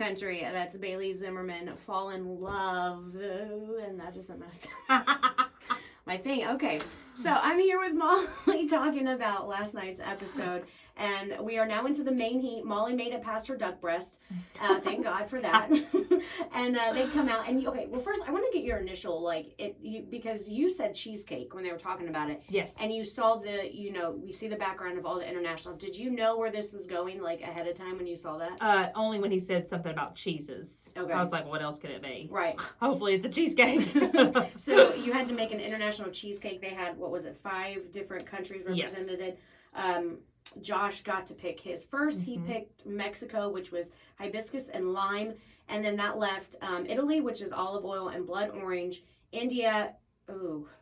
Country. That's Bailey Zimmerman, Fall in Love. And that doesn't mess my thing. Okay, so I'm here with Molly talking about last night's episode, and we are now into the main heat. Molly made it past her duck breast. Thank God for that. And they come out, and okay, well, first I want to get your initial because you said cheesecake when they were talking about it. Yes. And you saw we see the background of all the international. Did you know where this was going ahead of time when you saw that? Only when he said something about cheeses. Okay. I was like, what else could it be? Right. Hopefully it's a cheesecake. So you had to make an international cheesecake. They had, 5 different countries represented. Yes. Josh got to pick his first. Mm-hmm. He picked Mexico, which was hibiscus and lime. And then that left Italy, which is olive oil and blood orange. India,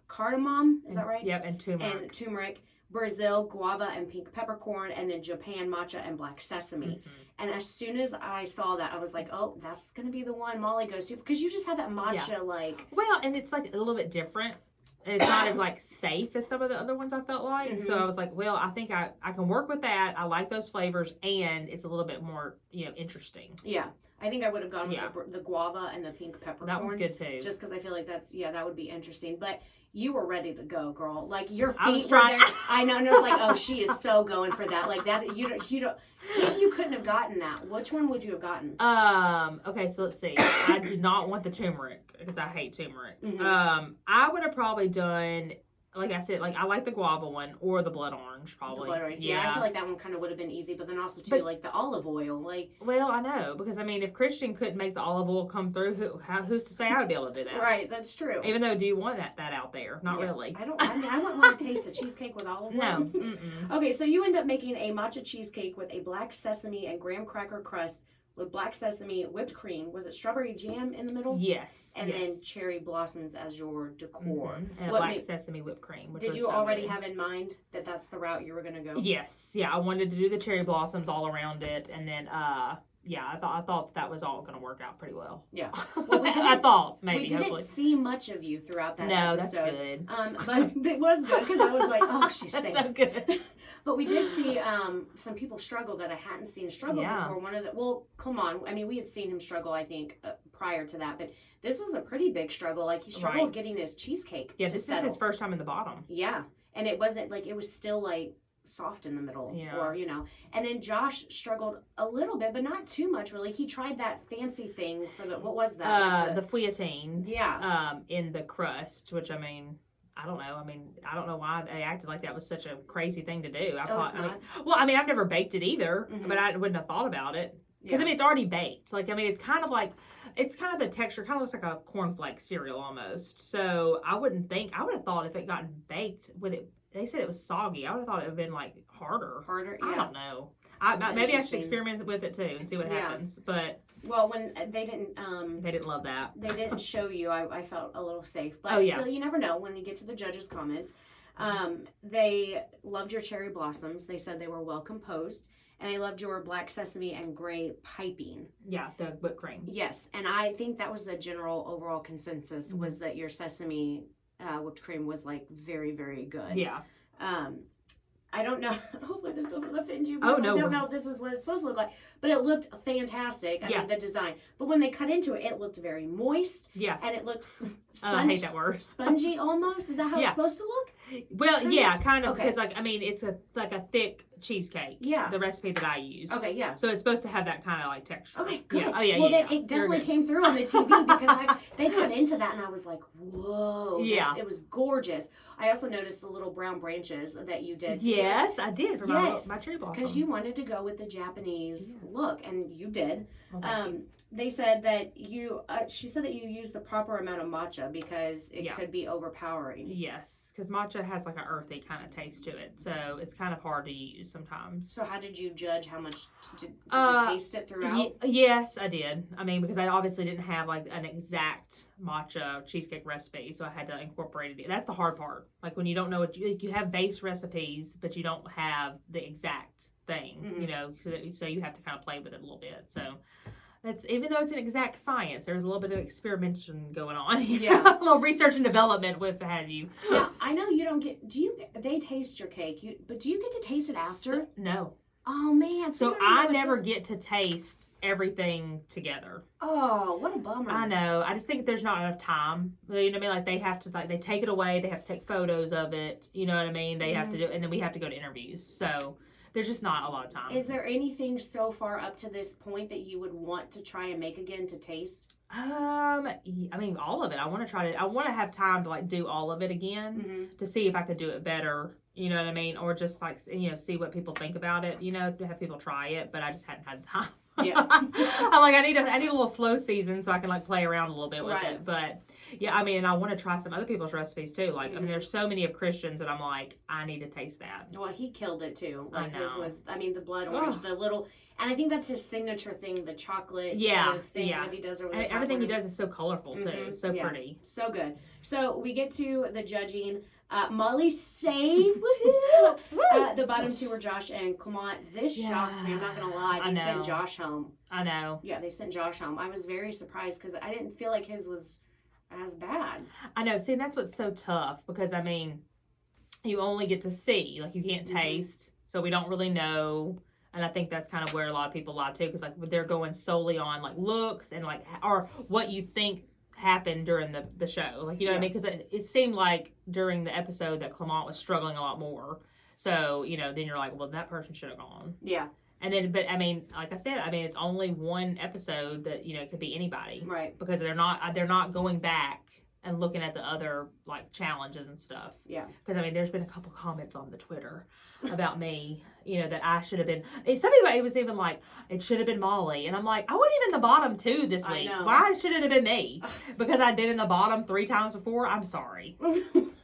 cardamom, is that right? Yep, and turmeric. Brazil, guava and pink peppercorn. And then Japan, matcha and black sesame. Mm-hmm. And as soon as I saw that, I was like, oh, that's going to be the one Molly goes to. Because you just have that matcha, Well, and it's a little bit different. And it's not as safe as some of the other ones I felt like. Mm-hmm. So I was like, well, I think I can work with that. I like those flavors, and it's a little bit more, interesting. Yeah. I think I would have gone with the guava and the pink peppercorn. That one's good too. Just because I feel like that would be interesting. But you were ready to go, girl. Your feet I was were trying. there. I know. And it was oh, she is so going for that. That, you don't. If you couldn't have gotten that, which one would you have gotten? Okay, so let's see. I did not want the turmeric because I hate turmeric. Mm-hmm. I would have probably done, like I said, I like the guava one or the blood orange probably. The blood orange. Yeah, I feel like that one kind of would have been easy, but then also too, the olive oil. Well, I know, because if Christian couldn't make the olive oil come through, who's to say I would be able to do that? Right, that's true. Even though, do you want that out there? Not really. I wouldn't want to taste the cheesecake with olive oil. No. Mm-mm. Okay, so you end up making a matcha cheesecake with a black sesame and graham cracker crust with black sesame, whipped cream. Was it strawberry jam in the middle? Yes. And then cherry blossoms as your decor. Mm-hmm. And black sesame whipped cream. Did you already have in mind that that's the route you were going to go? Yes. Yeah, I wanted to do the cherry blossoms all around it. And then, I thought that was all going to work out pretty well. Yeah. Well, I thought, maybe, we didn't see much of you throughout that episode. No, that's good. But it was good because I was like, oh, she's that's safe. so good. But we did see some people struggle that I hadn't seen struggle before. Come on. We had seen him struggle, I think, prior to that. But this was a pretty big struggle. He struggled getting his cheesecake to settle. This is his first time in the bottom. Yeah. And it wasn't, it was still, soft in the middle. Yeah. Or, And then Josh struggled a little bit, but not too much, really. He tried that fancy thing for what was that? The fouilletine. Yeah. In the crust, which, I don't know. I don't know why they acted like that was such a crazy thing to do. I've never baked it either, but I wouldn't have thought about it. Because, it's already baked. It's kind of the texture, kind of looks like a cornflake cereal almost. So I would have thought if it gotten baked, they said it was soggy. I would have thought it would have been harder. Harder? Yeah. I don't know. Maybe I should experiment with it too and see what happens. But when they didn't love that. They didn't show you. I felt a little safe, but still, you never know when you get to the judges' comments. They loved your cherry blossoms. They said they were well composed, and they loved your black sesame and gray piping. Yeah, the whipped cream. Yes, and I think that was the general overall consensus was that your sesame whipped cream was very, very good. Yeah. I don't know. Hopefully this doesn't offend you. Oh, no. I don't know if this is what it's supposed to look like. But it looked fantastic. The design. But when they cut into it, it looked very moist. Yeah. And it looked I hate that word. Spongy almost. Is that how it's supposed to look? Well, kind of. Okay. Because, it's a thick cheesecake. Yeah. The recipe that I used. Okay, yeah. So it's supposed to have that kind of, texture. Okay, good. Yeah. Oh, yeah, well, then it definitely came through on the TV because they cut into that and I was like, whoa. Yeah. It was gorgeous. I also noticed the little brown branches that you did. Yes, I did for my cherry blossom. Because you wanted to go with the Japanese look, and you did. Okay. They said that she said that you used the proper amount of matcha because it could be overpowering. Yes, because matcha has an earthy kind of taste to it, so it's kind of hard to use sometimes. So how did you judge how much, did you taste it throughout? Yes, I did. Because I obviously didn't have an exact matcha cheesecake recipe, so I had to incorporate it. That's the hard part. When you don't know what you have base recipes, but you don't have the exact thing, so you have to kind of play with it a little bit. So that's, even though it's an exact science, there's a little bit of experimentation going on. Yeah. A little research and development with have you. Now, I know you don't get, they taste your cake, but do you get to taste it after? No. Oh, man. So I never get to taste everything together. Oh, what a bummer. I know. I just think there's not enough time. You know what I mean? Like, they have to, like, they take it away. They have to take photos of it. You know what I mean? They have to do, and then we have to go to interviews. So there's just not a lot of time. Is there anything so far up to this point that you would want to try and make again to taste? I mean, all of it. I want to have time to, like, do all of it again to see if I could do it better. You know what I mean? Or just, like, you know, see what people think about it, you know, to have people try it, but I just hadn't had time. Yeah. I'm like, I need a little slow season so I can, like, play around a little bit with it. But yeah, I mean, I want to try some other people's recipes too. Like, I mean, there's so many of Christians that I'm like, I need to taste that. Well, he killed it too. Like, I know. The blood orange, the little, and I think that's his signature thing, the chocolate thing that he does over the top. Everything he does is so colorful too, so pretty. So good. So we get to the judging. Molly saved, woohoo! The bottom two were Josh and Clement. This shocked me, I'm not going to lie. They sent Josh home. I know. Yeah, they sent Josh home. I was very surprised because I didn't feel like his was as bad. I know. See, that's what's so tough because, I mean, you only get to see. Like, you can't taste, so we don't really know. And I think that's kind of where a lot of people lie, too, because, like, they're going solely on, like, looks and, like, or what you think happened during the show. Like, you know what I mean? Because it seemed like during the episode that Clement was struggling a lot more. So, you know, then you're like, well, that person should have gone. Yeah. And then, but I mean, like I said, I mean, it's only one episode that, you know, it could be anybody. Right. Because they're not going back and looking at the other, like, challenges and stuff. Yeah. Because, I mean, there's been a couple comments on the Twitter about me, you know, that I should have been. Somebody was even like, it should have been Molly. And I'm like, I wasn't even in the bottom 2 this week. Why should it have been me? Because I'd been in the bottom 3 times before? I'm sorry.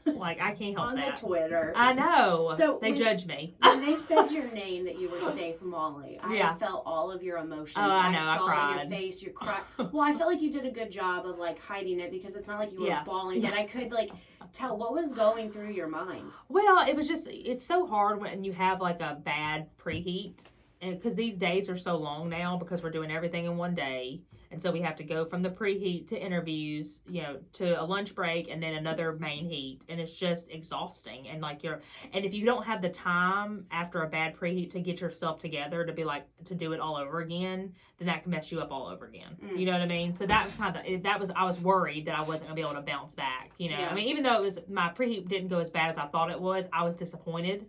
Like, I can't help that. On the Twitter. I know. So they judge me. When they said your name that you were safe, Molly, I felt all of your emotions. Oh, I know. I saw cried. it in your face. You cried. Well, I felt like you did a good job of, like, hiding it because it's not like you were bawling. But I could, like, tell what was going through your mind. Well, it was just, it's so hard when you have, like, a bad preheat. Because these days are so long now because we're doing everything in one day. And so we have to go from the preheat to interviews, you know, to a lunch break and then another main heat. And it's just exhausting. And like and if you don't have the time after a bad preheat to get yourself together to be like, to do it all over again, then that can mess you up all over again. You know what I mean? So that was I was worried that I wasn't going to be able to bounce back, you know? I mean, even though my preheat didn't go as bad as I thought it was, I was disappointed.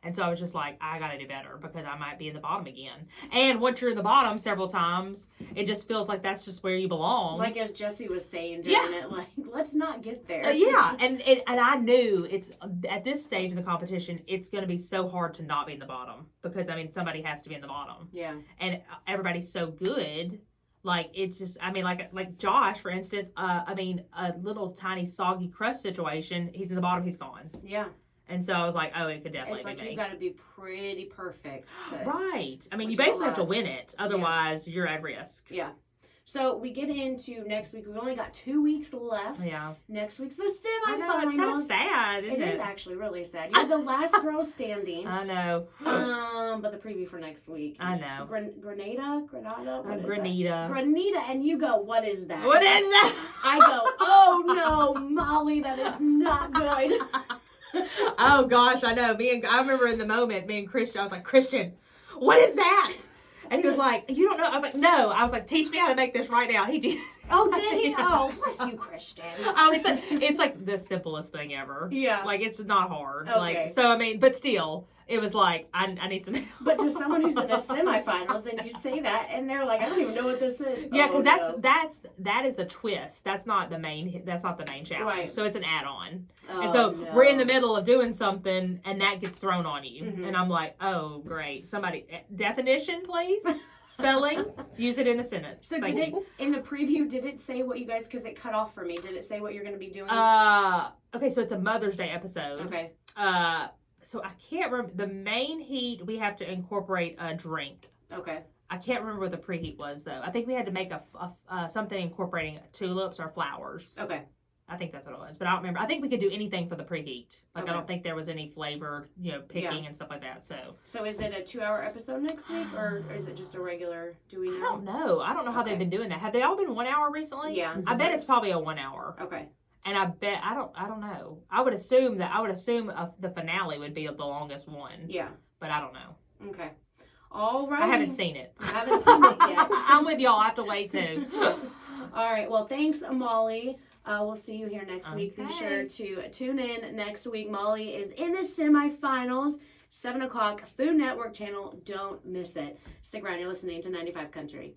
And so I was just like, I got to do better because I might be in the bottom again. And once you're in the bottom several times, it just feels like that's just where you belong. Like as Jesse was saying during it, like, let's not get there. And I knew it's at this stage in the competition, it's going to be so hard to not be in the bottom because, I mean, somebody has to be in the bottom. Yeah. And everybody's so good. Like, it's just, I mean, like Josh, for instance, I mean, a little tiny soggy crust situation, he's in the bottom, he's gone. Yeah. And so I was like, oh, it could definitely be me. It's like you've got to be pretty perfect. Right. I mean, you basically have to win it. Otherwise, you're at risk. Yeah. So we get into next week. We've only got 2 weeks left. Yeah. Next week's the semifinals. I know, it's kind of sad, isn't it? It is actually really sad. You're the last girl standing. I know. But the preview for next week. I know. Grenada? Grenada. And you go, what is that? What is that? I go, oh no, Molly, that is not good. Oh gosh, I know. I remember in the moment, me and Christian, I was like, Christian, what is that? And he was like, you don't know? I was like, no. I was like, teach me how to make this right now. He did. Oh, did he? Oh, bless you, Christian. Oh, it's like the simplest thing ever. Yeah. Like, it's not hard. Okay. Like, so, I mean, but still, it was like, I need some help. But to someone who's in the semifinals, and you say that, and they're like, I don't even know what this is. Yeah, because that is a twist. That's not the main challenge. Right. So it's an add-on. Oh, and so no. we're in the middle of doing something, and that gets thrown on you. Mm-hmm. And I'm like, oh, great. Somebody, definition, please. Spelling, use it in a sentence. So in the preview, did it say what you guys, because it cut off for me, did it say what you're going to be doing? Okay, so it's a Mother's Day episode. Okay. So I can't remember. The main heat, we have to incorporate a drink. Okay. I can't remember what the preheat was, though. I think we had to make something incorporating tulips or flowers. Okay. I think that's what it was, but I don't remember. I think we could do anything for the preheat. Like, okay. I don't think there was any flavor, picking and stuff like that. So is it a 2-hour episode next week, or is it just a regular? Do we know? I don't know. I don't know how they've been doing that. Have they all been 1 hour recently? Yeah. I bet it's probably a 1 hour. Okay. And I bet I don't know. I would assume the finale would be the longest one. Yeah. But I don't know. Okay. All right. I haven't seen it. I haven't seen it yet. I'm with y'all. I have to wait too. All right. Well, thanks, Molly. We'll see you here next week. Be Okay. sure to tune in next week. Molly is in the semifinals, 7 o'clock, Food Network channel. Don't miss it. Stick around. You're listening to 95 Country.